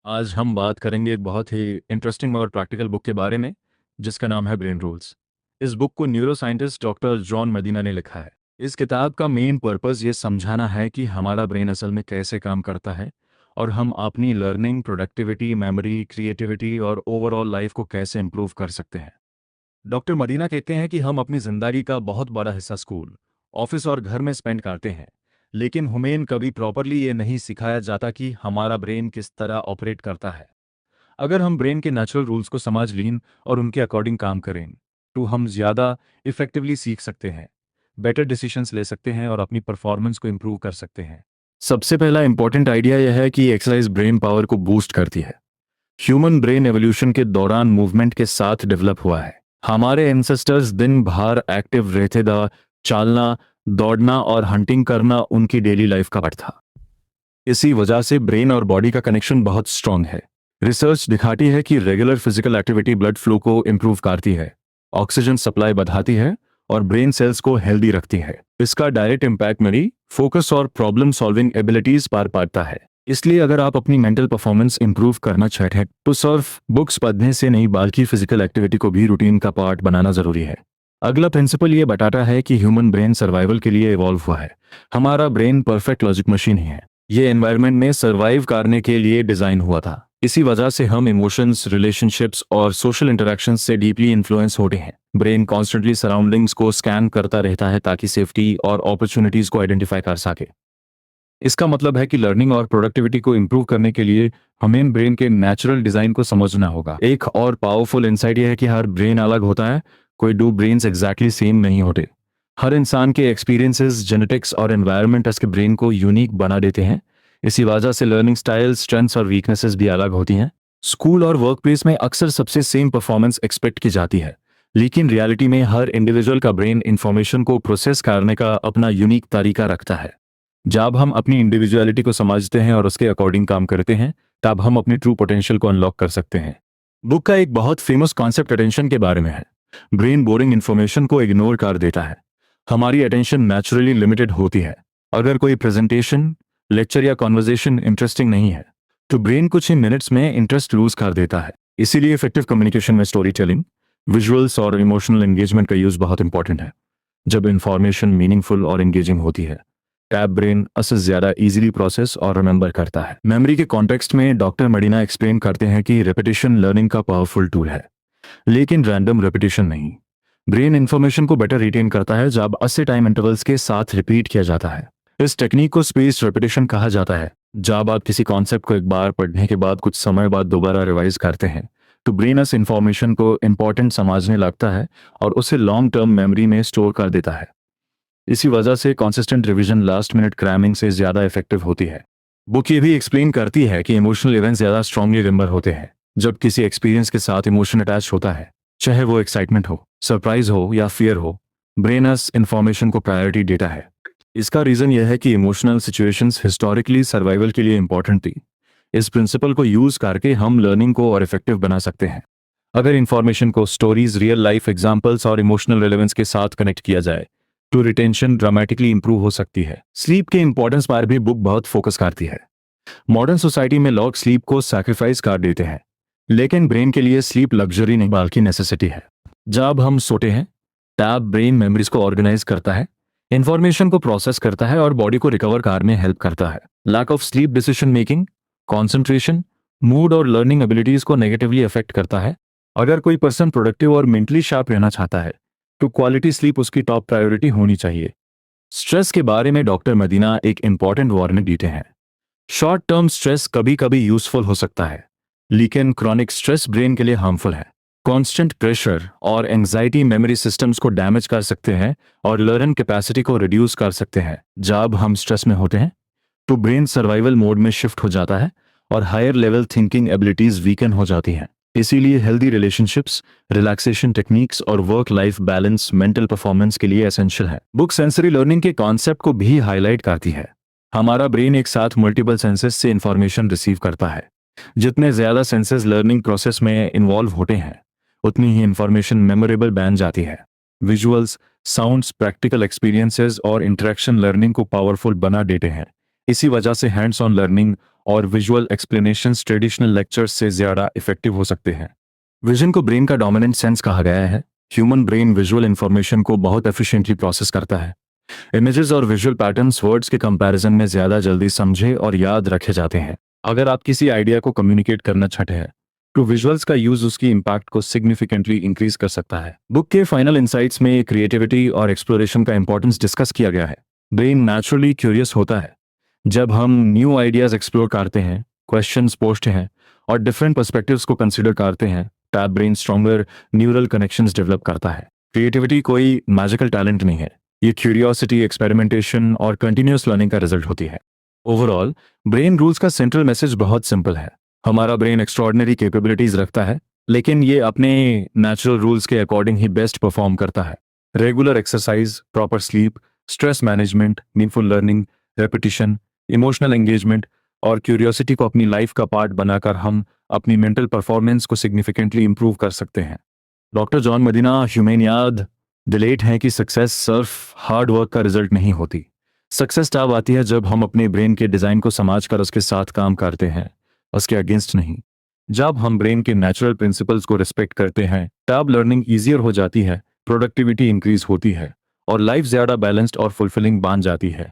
आज हम बात करेंगे एक बहुत ही इंटरेस्टिंग और प्रैक्टिकल बुक के बारे में जिसका नाम है ब्रेन रूल्स। इस बुक को neuro scientist doctor John Medina ने लिखा है। इस किताब का मेन पर्पस ये समझाना है कि हमारा ब्रेन असल में कैसे काम करता है और हम अपनी लर्निंग, प्रोडक्टिविटी, मेमोरी, क्रिएटिविटी और ओवरऑल लाइफ को कैसे इम्प्रूव कर सकते हैं। डॉक्टर मदीना कहते हैं कि हम अपनी जिंदगी का बहुत बड़ा हिस्सा स्कूल, ऑफिस और घर में स्पेंड करते हैं, लेकिन हमें कभी प्रॉपरली ये नहीं सिखाया जाता कि हमारा ब्रेन किस तरह ऑपरेट करता है। अगर हम ब्रेन के नेचुरल रूल्स को समझ लें और उनके अकॉर्डिंग काम करें तो हम ज़्यादा इफेक्टिवली सीख सकते हैं, बेटर डिसीजंस ले सकते हैं और अपनी परफॉर्मेंस को इम्प्रूव कर सकते हैं। सबसे पहला इंपॉर्टेंट आइडिया यह है कि एक्सरसाइज ब्रेन पावर को बूस्ट करती है। ह्यूमन ब्रेन एवोल्यूशन के दौरान मूवमेंट के साथ डेवलप हुआ है। हमारे एंसेस्टर्स दिन भर एक्टिव रहते थे, चलना, दौड़ना और हंटिंग करना उनकी डेली लाइफ का पार्ट था। इसी वजह से ब्रेन और बॉडी का कनेक्शन बहुत स्ट्रांग है। रिसर्च दिखाती है कि regular physical activity blood flow को इम्प्रूव करती है, ऑक्सीजन सप्लाई बढ़ाती है और ब्रेन सेल्स को हेल्दी रखती है। इसका डायरेक्ट इम्पैक्ट मेरी फोकस और प्रॉब्लम सॉल्विंग एबिलिटीज पर पड़ता है। इसलिए अगर आप अपनी मेंटल परफॉर्मेंस इंप्रूव करना चाहते हैं तो सिर्फ बुक्स पढ़ने से नहीं बल्कि फिजिकल एक्टिविटी को भी रूटीन का पार्ट बनाना जरूरी है। अगला प्रिंसिपल ये बताता है कि ह्यूमन ब्रेन सर्वाइवल के लिए इवॉल्व हुआ है। हमारा ब्रेन परफेक्ट लॉजिक मशीन ही है। ये एनवायरनमेंट में सर्वाइव करने के लिए डिजाइन हुआ था। इसी वजह से हम इमोशंस, रिलेशनशिप्स और सोशल इंटरेक्शंस से डीपली इन्फ्लुएंस होते हैं। ब्रेन कॉन्स्टेंटली सराउंडिंग्स को स्कैन करता रहता है ताकि सेफ्टी और अपॉर्चुनिटीज को आइडेंटिफाई कर सके। इसका मतलब है कि लर्निंग और प्रोडक्टिविटी को इंप्रूव करने के लिए हमें ब्रेन के नेचुरल डिजाइन को समझना होगा। एक और पावरफुल इंसाइट यह है कि हर ब्रेन अलग होता है, कोई दो ब्रेन्स एग्जैक्टली सेम नहीं होते। हर इंसान के एक्सपीरियंसेस, जेनेटिक्स और एनवायरनमेंट इसके ब्रेन को यूनिक बना देते हैं। इसी वजह से लर्निंग स्टाइल, स्ट्रेंथ्स और वीकनेसेस भी अलग होती हैं। स्कूल और वर्क प्लेस में अक्सर सबसे सेम परफॉर्मेंस एक्सपेक्ट की जाती है, लेकिन रियलिटी में हर इंडिविजुअल का ब्रेन इंफॉर्मेशन को प्रोसेस करने का अपना यूनिक तरीका रखता है। जब हम अपनी इंडिविजुअलिटी को समझते हैं और उसके अकॉर्डिंग काम करते हैं तब हम अपनी ट्रू पोटेंशियल को अनलॉक कर सकते हैं। बुक का एक बहुत फेमस कॉन्सेप्ट अटेंशन के बारे में है। ब्रेन बोरिंग इन्फॉर्मेशन को इग्नोर कर देता है। हमारी अटेंशन नेचुरली लिमिटेड होती है। अगर कोई प्रेजेंटेशन, लेक्चर या कॉन्वर्जेशन इंटरेस्टिंग नहीं है तो ब्रेन कुछ ही मिनट्स में इंटरेस्ट लूज कर देता है। इसीलिए इफेक्टिव कम्युनिकेशन में स्टोरी टेलिंग, विजुअल्स और इमोशनल एंगेजमेंट का यूज बहुत इंपॉर्टेंट है। जब इंफॉर्मेशन मीनिंगफुल और एंगेजिंग होती है टैब ब्रेन उससे ज्यादा इजीली प्रोसेस और रिमेंबर करता है। मेमोरी के कॉन्टेक्स्ट में डॉक्टर मदीना एक्सप्लेन करते हैं कि रेपिटेशन लर्निंग का पावरफुल टूल है, लेकिन रैंडम रेपिटेशन नहीं। ब्रेन इंफॉर्मेशन को बेटर रिटेन करता है जब ऐसे टाइम इंटरवल्स के साथ रिपीट किया जाता है। इस टेक्निक को स्पेस रेपिटेशन कहा जाता है। जब आप किसी कॉन्सेप्ट को एक बार पढ़ने के बाद कुछ समय बाद दोबारा रिवाइज करते हैं तो ब्रेन इस इंफॉर्मेशन को इंपॉर्टेंट समझने लगता है और उसे लॉन्ग टर्म मेमोरी में स्टोर कर देता है। इसी वजह से consistent revision last minute cramming से ज्यादा इफेक्टिव होती है। बुक ये भी एक्सप्लेन करती है कि इमोशनल इवेंट्स ज्यादा स्ट्रांगली रिमेंबर होते हैं जब किसी एक्सपीरियंस के साथ इमोशन अटैच होता है, चाहे वो एक्साइटमेंट हो, सरप्राइज हो या फियर हो। ब्रेन इस इंफॉर्मेशन को प्रायोरिटी देता है। इसका रीजन यह है कि इमोशनल सिचुएशंस हिस्टोरिकली सर्वाइवल के लिए इंपॉर्टेंट थी। इस प्रिंसिपल को यूज करके हम लर्निंग को और इफेक्टिव बना सकते हैं। अगर इंफॉर्मेशन को स्टोरीज, रियल लाइफ एग्जाम्पल्स और इमोशनल रिलेवेंस के साथ कनेक्ट किया जाए तो रिटेंशन ड्रामेटिकली इंप्रूव हो सकती है। स्लीप के इंपॉर्टेंस पर भी बुक बहुत फोकस करती है। मॉडर्न सोसाइटी में लोग स्लीप को सैक्रिफाइस कर देते हैं, लेकिन ब्रेन के लिए स्लीप लग्जरी नहीं बल्कि नेसेसिटी है। जब हम सोते हैं तब ब्रेन मेमोरीज को ऑर्गेनाइज करता है, इंफॉर्मेशन को प्रोसेस करता है और बॉडी को रिकवर करने में हेल्प करता है। Lack of sleep decision making, concentration, mood और लर्निंग एबिलिटीज को नेगेटिवली अफेक्ट करता है। अगर कोई पर्सन प्रोडक्टिव और मेंटली शार्प रहना चाहता है तो क्वालिटी स्लीप उसकी टॉप प्रायोरिटी होनी चाहिए। स्ट्रेस के बारे में डॉक्टर मदीना एक इंपॉर्टेंट वार्निंग देते हैं। शॉर्ट टर्म स्ट्रेस कभी कभी यूजफुल हो सकता है, लेकिन क्रॉनिक स्ट्रेस ब्रेन के लिए हार्मफुल है। कांस्टेंट प्रेशर और एंजाइटी मेमोरी सिस्टम्स को डैमेज कर सकते हैं और लर्निंग कैपेसिटी को रिड्यूस कर सकते हैं। जब हम स्ट्रेस में होते हैं तो ब्रेन सर्वाइवल मोड में शिफ्ट हो जाता है और higher level thinking abilities weaken हो जाती हैं। इसीलिए हेल्दी रिलेशनशिप्स, रिलैक्सेशन टेक्निक्स और work life balance mental performance के लिए एसेंशियल है। बुक सेंसरी लर्निंग के कॉन्सेप्ट को भी हाईलाइट करती है। हमारा ब्रेन एक साथ मल्टीपल सेंसेस से इंफॉर्मेशन रिसीव करता है। जितने ज्यादा सेंसेस लर्निंग प्रोसेस में इन्वॉल्व होते हैं उतनी ही इंफॉर्मेशन मेमोरेबल बन जाती है। विजुअल्स, साउंड्स, प्रैक्टिकल एक्सपीरियंसेस और इंटरेक्शन लर्निंग को पावरफुल बना देते हैं। इसी वजह से हैंड्स ऑन लर्निंग और विजुअल एक्सप्लेनेशंस ट्रेडिशनल लेक्चर्स से ज़्यादा इफेक्टिव हो सकते हैं। विजन को ब्रेन का डोमिनेंट सेंस कहा गया है। ह्यूमन ब्रेन विजुअल इंफॉर्मेशन को बहुत एफिशिएंटली प्रोसेस करता है। इमेजेस और विजुअल पैटर्न्स वर्ड्स के कंपैरिजन में ज़्यादा जल्दी समझे और याद रखे जाते हैं। अगर आप किसी आइडिया को कम्युनिकेट करना चाहते हैं तो विजुअल्स का यूज उसकी इम्पैक्ट को सिग्निफिकेंटली इंक्रीज कर सकता है। बुक के फाइनल इंसाइट्स में क्रिएटिविटी और एक्सप्लोरेशन का इंपॉर्टेंस डिस्कस किया गया है। ब्रेन नेचुरली क्यूरियस होता है। जब हम न्यू आइडियाज एक्सप्लोर करते हैं, क्वेश्चंस पूछते हैं और डिफरेंट पर्सपेक्टिव्स को कंसिडर करते हैं, तब brain stronger neural connections develop करता है। क्रिएटिविटी कोई मैजिकल टैलेंट नहीं है, ये क्यूरियोसिटी, एक्सपेरिमेंटेशन और कंटिन्यूअस लर्निंग का रिजल्ट होती है। ओवरऑल ब्रेन रूल्स का सेंट्रल मैसेज बहुत सिंपल है। हमारा ब्रेन एक्स्ट्रॉर्डिनरी कैपेबिलिटीज रखता है, लेकिन ये अपने नेचुरल रूल्स के अकॉर्डिंग ही बेस्ट परफॉर्म करता है। Regular exercise, proper sleep, stress management, meaningful learning, repetition, emotional engagement और क्यूरियोसिटी को अपनी लाइफ का पार्ट बनाकर हम अपनी मेंटल परफॉर्मेंस को सिग्निफिकेंटली इंप्रूव कर सकते हैं। डॉक्टर जॉन मदीना ह्यूमेन याद डिलेट है कि सक्सेस सिर्फ हार्ड वर्क का रिजल्ट नहीं होती। सक्सेस तब आती है जब हम अपने ब्रेन के डिज़ाइन को समझकर उसके साथ काम करते हैं, उसके अगेंस्ट नहीं। जब हम ब्रेन के नेचुरल प्रिंसिपल्स को रिस्पेक्ट करते हैं तब लर्निंग ईजियर हो जाती है, प्रोडक्टिविटी इंक्रीज होती है और लाइफ ज़्यादा बैलेंस्ड और फुलफिलिंग बन जाती है।